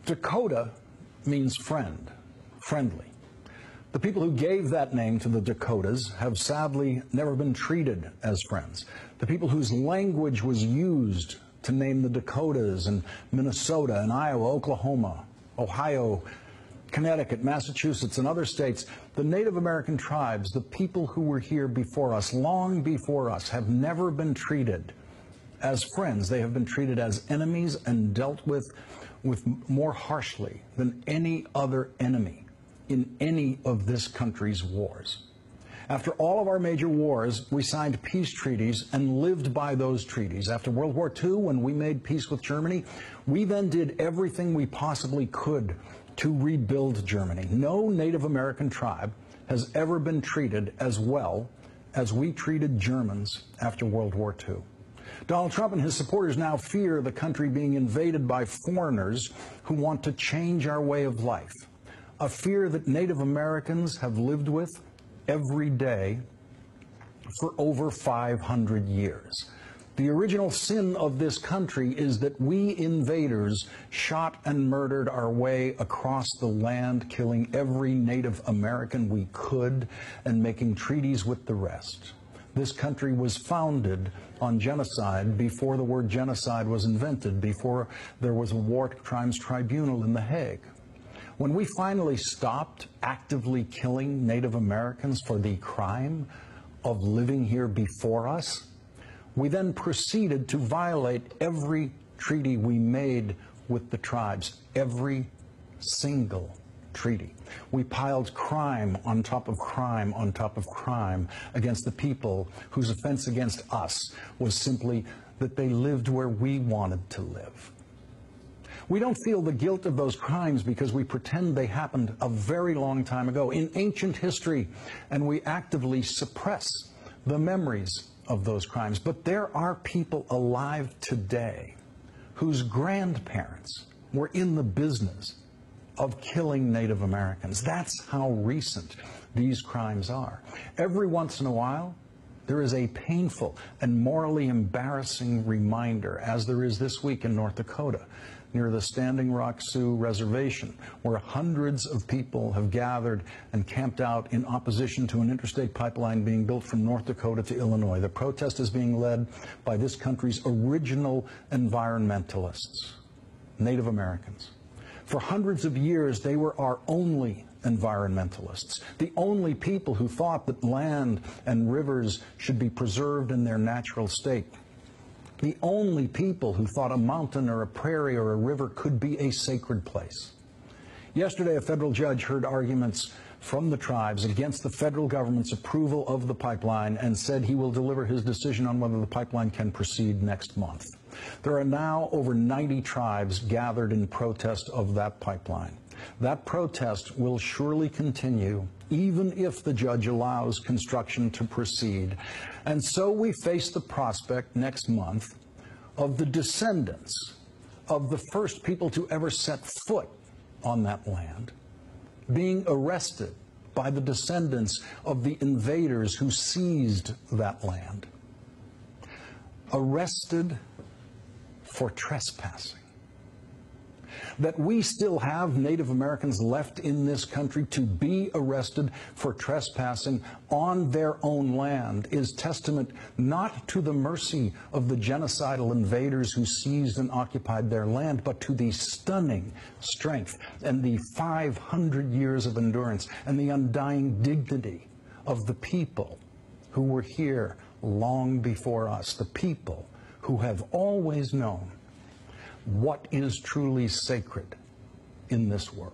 Dakota means friend, friendly. The people who gave that name to the Dakotas have sadly never been treated as friends. The people whose language was used to name the Dakotas and Minnesota and Iowa, Oklahoma, Ohio, Connecticut, Massachusetts, and other states, the Native American tribes, the people who were here before us, long before us, have never been treated as friends. They have been treated as enemies and dealt with more harshly than any other enemy in any of this country's wars. After all of our major wars, we signed peace treaties and lived by those treaties. After World War II, when we made peace with Germany, we then did everything we possibly could to rebuild Germany. No Native American tribe has ever been treated as well as we treated Germans after World War II. Donald Trump and his supporters now fear the country being invaded by foreigners who want to change our way of life, a fear that Native Americans have lived with every day for over 500 years. The original sin of this country is that we invaders shot and murdered our way across the land, killing every Native American we could and making treaties with the rest. This country was founded on genocide before the word genocide was invented, before there was a war crimes tribunal in The Hague. When we finally stopped actively killing Native Americans for the crime of living here before us, we then proceeded to violate every treaty we made with the tribes, every single treaty. We piled crime on top of crime on top of crime against the people whose offense against us was simply that they lived where we wanted to live. We don't feel the guilt of those crimes because we pretend they happened a very long time ago in ancient history, and we actively suppress the memories of those crimes. But there are people alive today whose grandparents were in the business of killing Native Americans. That's how recent these crimes are. Every once in a while, there is a painful and morally embarrassing reminder, as there is this week in North Dakota, near the Standing Rock Sioux Reservation, where hundreds of people have gathered and camped out in opposition to an interstate pipeline being built from North Dakota to Illinois. The protest is being led by this country's original environmentalists, Native Americans. For hundreds of years, they were our only environmentalists, the only people who thought that land and rivers should be preserved in their natural state, the only people who thought a mountain or a prairie or a river could be a sacred place. Yesterday, a federal judge heard arguments from the tribes against the federal government's approval of the pipeline and said he will deliver his decision on whether the pipeline can proceed next month. There are now over 90 tribes gathered in protest of that pipeline. That protest will surely continue even if the judge allows construction to proceed. And so we face the prospect next month of the descendants of the first people to ever set foot on that land being arrested by the descendants of the invaders who seized that land, arrested for trespassing. That we still have Native Americans left in this country to be arrested for trespassing on their own land is testament not to the mercy of the genocidal invaders who seized and occupied their land, but to the stunning strength and the 500 years of endurance and the undying dignity of the people who were here long before us, the people who have always known what is truly sacred in this world.